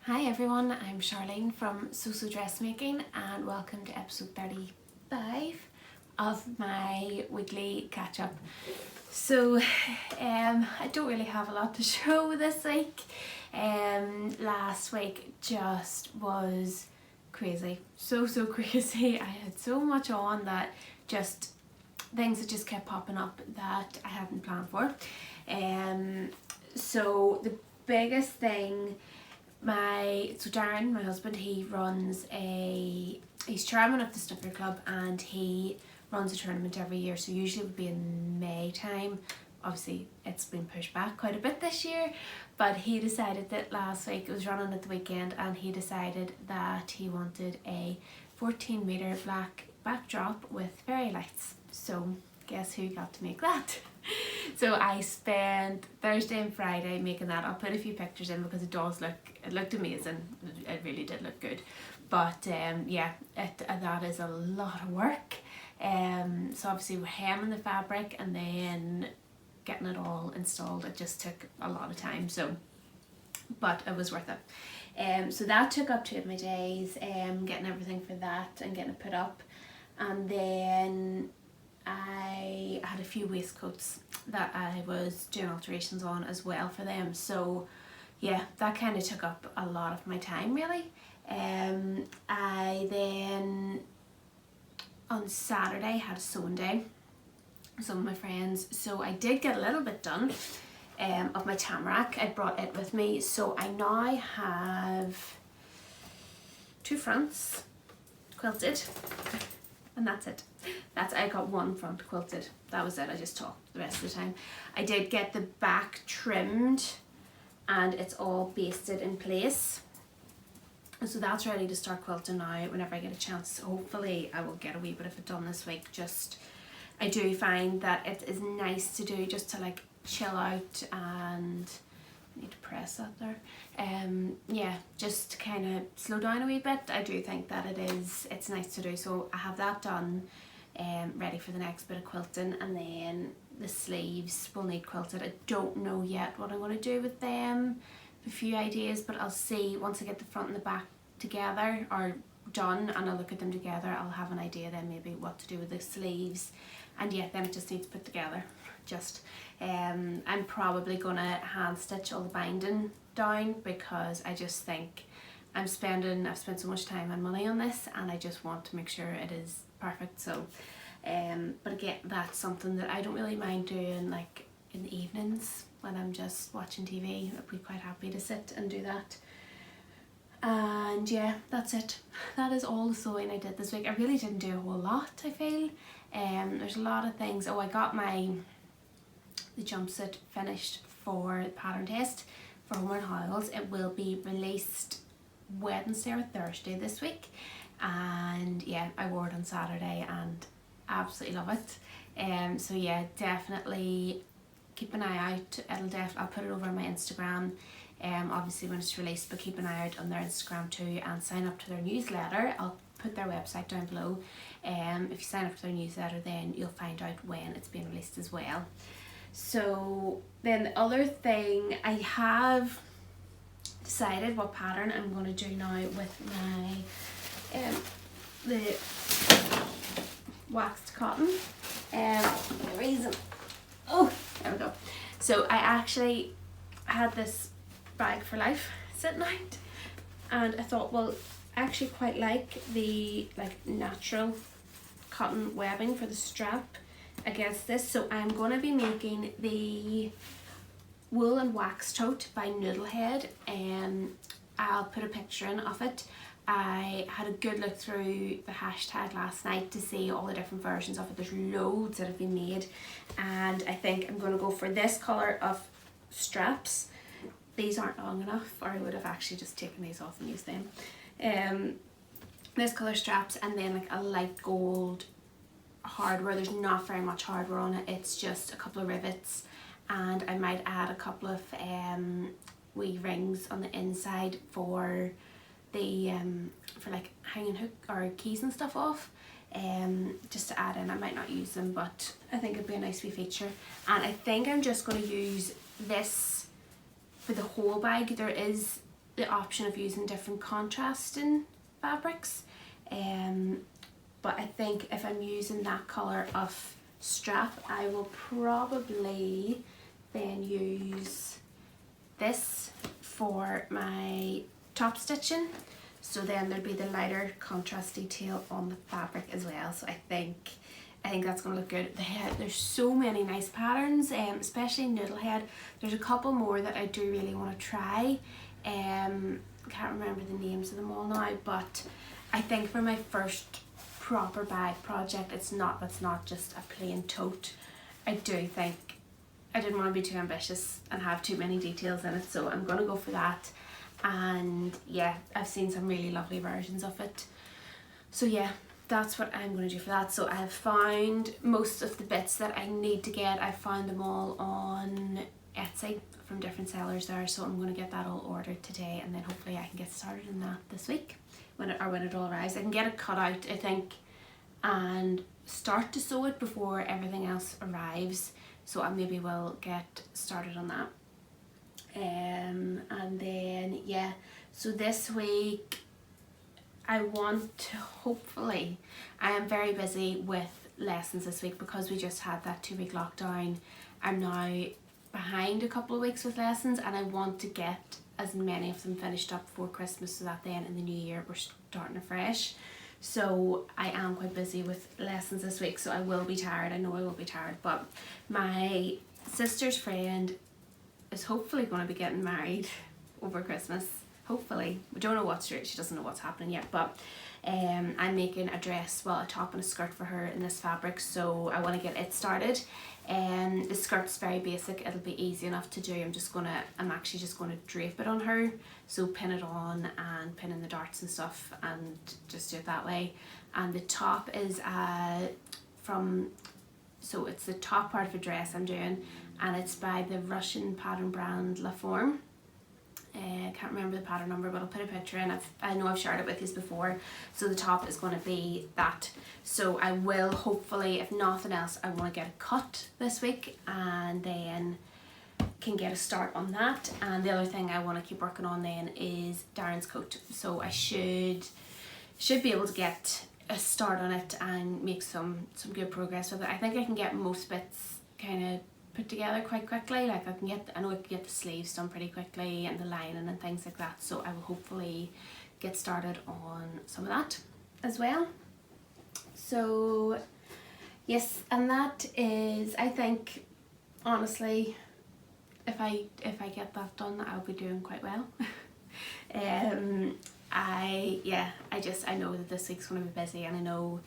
Hi everyone, I'm Sharlene from So Dressmaking and welcome to episode 35 of my weekly catch up. So I don't really have a lot to show this week. Last week just was crazy, so crazy. I had so much on that just things that just kept popping up that I hadn't planned for. So the biggest thing, Darren, my husband, he's chairman of the Snooker Club and he runs a tournament every year, so usually it would be in May time. Obviously it's been pushed back quite a bit this year, but he decided that last week, it was running at the weekend, and he decided that he wanted a 14-metre black backdrop with fairy lights. So guess who got to make that? So I spent Thursday and Friday making that. I'll put a few pictures in because it looked amazing. It really did look good. But that is a lot of work. So obviously we're hemming the fabric and then getting it all installed. It just took a lot of time. But it was worth it. So that took up 2 of my days, getting everything for that and getting it put up. And then I had a few waistcoats that I was doing alterations on as well for them. So yeah, that kind of took up a lot of my time really. I then on Saturday had a sewing day with some of my friends, so I did get a little bit done of my Tamarack. I brought it with me, so I now have 2 fronts quilted and that's it. I got 1 front quilted. That was it. I just talked the rest of the time. I did get the back trimmed and it's all basted in place. So that's ready to start quilting now whenever I get a chance. Hopefully I will get a wee bit of it done this week. I do find that it is nice to do just to like chill out, and I need to press that there. Yeah, just to kind of slow down a wee bit. I do think that it's nice to do. So I have that done, ready for the next bit of quilting, and then the sleeves will need quilted. I don't know yet what I'm going to do with them. A few ideas, but I'll see once I get the front and the back together or done and I'll look at them together. I'll have an idea then maybe what to do with the sleeves, and yeah, then it just needs put together. I'm probably gonna hand stitch all the binding down because I just think I've spent so much time and money on this and I just want to make sure it is perfect. So but again, that's something that I don't really mind doing like in the evenings when I'm just watching TV. I'd be quite happy to sit and do that. And yeah, that's it. That is all the sewing I did this week. I really didn't do a whole lot, I feel. There's a lot of things. Oh, I got the jumpsuit finished for the pattern test for Homer and Howells. It will be released Wednesday or Thursday this week. And yeah, I wore it on Saturday and absolutely love it. So yeah, definitely keep an eye out. I'll put it over on my Instagram, obviously when it's released, but keep an eye out on their Instagram too and sign up to their newsletter. I'll put their website down below. If you sign up to their newsletter, then you'll find out when it's being released as well. So then the other thing, I have decided what pattern I'm going to do now with my the waxed cotton. The reason, there we go. So I actually had this bag for life sitting out, and I thought, well, I actually quite like the natural cotton webbing for the strap against this. So I'm going to be making the wool and wax tote by Noodle. I'll put a picture in of it. I had a good look through the hashtag last night to see all the different versions of it. There's loads that have been made, and I think I'm going to go for this colour of straps. These aren't long enough, or I would have actually just taken these off and used them. This colour straps, and then like a light gold hardware. There's not very much hardware on it, it's just a couple of rivets, and I might add a couple of wee rings on the inside for the for like hanging hook or keys and stuff off, just to add in. I might not use them, but I think it'd be a nice wee feature. And I think I'm just going to use this for the whole bag. There is the option of using different contrasting fabrics, but I think if I'm using that colour of strap, I will probably then use this for my top stitching. So then there'll be the lighter contrast detail on the fabric as well. So I think that's going to look good. There's so many nice patterns, especially Noodle head. There's a couple more that I do really want to try. Can't remember the names of them all now, but I think for my first proper bag project, that's not just a plain tote. I do think I didn't want to be too ambitious and have too many details in it, so I'm going to go for that. And yeah, I've seen some really lovely versions of it, so yeah, that's what I'm going to do for that. So I've found most of the bits that I need to get. I found them all on Etsy from different sellers there, so I'm going to get that all ordered today, and then hopefully I can get started in that this week when it all arrives. I can get it cut out, I think, and start to sew it before everything else arrives, so I maybe will get started on that. And then yeah, so this week I want to, hopefully, I am very busy with lessons this week because we just had that 2-week lockdown. I'm now behind a couple of weeks with lessons, and I want to get as many of them finished up before Christmas, so that then in the new year we're starting afresh. So I am quite busy with lessons this week, so I will be tired. I know I will be tired, but my sister's friend is hopefully going to be getting married over Christmas. Hopefully. We don't know what's she doesn't know what's happening yet, but I'm making a dress, well, a top and a skirt for her in this fabric, so I want to get it started. The skirt's very basic, it'll be easy enough to do. I'm actually just going to drape it on her, so pin it on and pin in the darts and stuff and just do it that way. And the top is so it's the top part of a dress I'm doing, and it's by the Russian pattern brand LaForme. I can't remember the pattern number, but I'll put a picture in. I know I've shared it with you before. So the top is going to be that. So I will hopefully, if nothing else, I want to get it cut this week and then can get a start on that. And the other thing I want to keep working on then is Darren's coat. So I should be able to get a start on it and make some good progress with it. I think I can get most bits kind of put together quite quickly. Like I know I can get the sleeves done pretty quickly and the lining and things like that, so I will hopefully get started on some of that as well. So yes, and that is, I think, honestly, if I get that done, I'll be doing quite well. I know that this week's going to be busy, and I know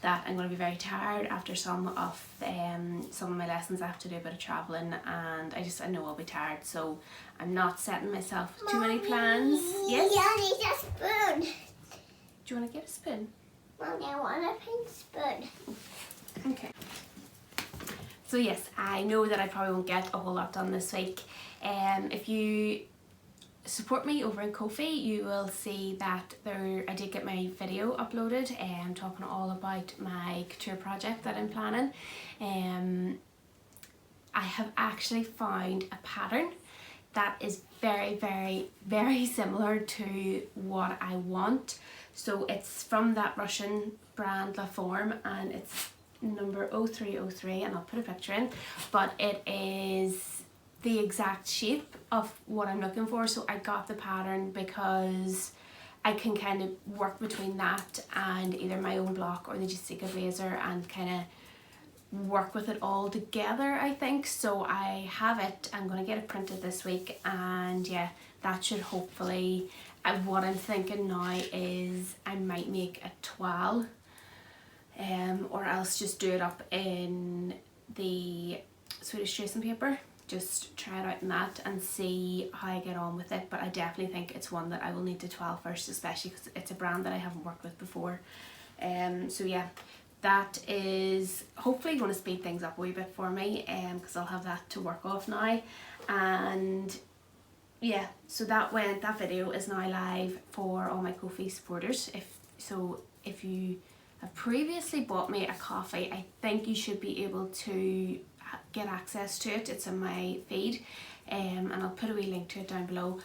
that I'm going to be very tired after some of my lessons. I have to do a bit of travelling, and I know I'll be tired, so I'm not setting myself too many plans. Yes? Yeah, I need a spoon. Do you want to get a spoon? Mommy, I want a pink spoon. Okay. So yes, I know that I probably won't get a whole lot done this week. If you support me over in Ko-fi, you will see that I did get my video uploaded talking all about my couture project that I'm planning. I have actually found a pattern that is very, very, very similar to what I want. So it's from that Russian brand LaForme, and it's number 0303, and I'll put a picture in, but it is the exact shape of what I'm looking for. So I got the pattern because I can kind of work between that and either my own block or the Jacquard blazer and kind of work with it all together, I think. So I have it. I'm going to get it printed this week, and yeah, that should hopefully, what I'm thinking now is I might make a toile, or else just do it up in the Swedish tracing paper. Just try it out in that and see how I get on with it, but I definitely think it's one that I will need to toile first, especially because it's a brand that I haven't worked with before. So yeah, that is hopefully going to speed things up a wee bit for me, because I'll have that to work off now. And yeah, so that video is now live for all my Ko-fi supporters. If you have previously bought me a coffee, I think you should be able to get access to it. It's in my feed, and I'll put a wee link to it down below.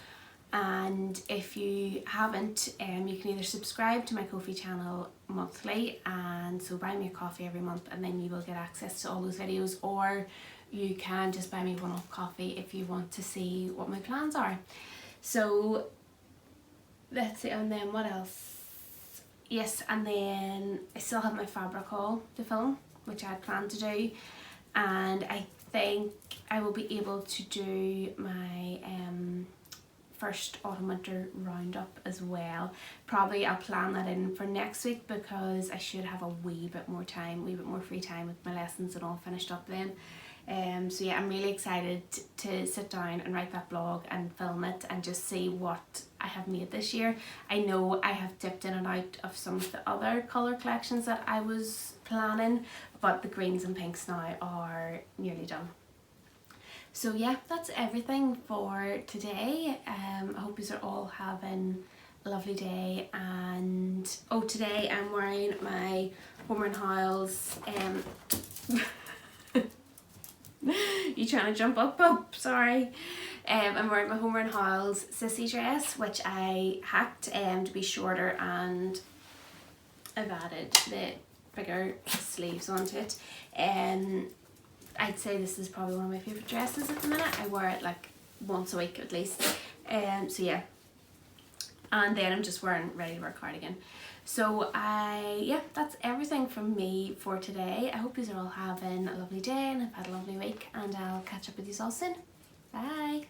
And if you haven't, you can either subscribe to my Ko-fi channel monthly, and so buy me a coffee every month and then you will get access to all those videos, or you can just buy me one-off coffee if you want to see what my plans are. So let's see, and then what else? Yes, and then I still have my fabric haul to film, which I had planned to do, and I think I will be able to do my first autumn winter roundup as well. Probably I'll plan that in for next week because I should have a wee bit more time, wee bit more free time with my lessons and all finished up then. So yeah, I'm really excited to sit down and write that blog and film it and just see what I have made this year. I know I have dipped in and out of some of the other colour collections that I was planning, but the greens and pinks now are nearly done. So yeah, that's everything for today. I hope you are all having a lovely day. And oh, today I'm wearing my Homer and Howells you trying to jump up, bub? Sorry. I'm wearing my Homer and Howells sissy dress, which I hacked to be shorter, and I've added the bigger sleeves onto it. I'd say this is probably one of my favourite dresses at the minute. I wear it like once a week at least. So yeah. And then I'm just wearing ready to wear cardigan. So yeah, that's everything from me for today. I hope you are all having a lovely day and have had a lovely week, and I'll catch up with you all soon. Bye.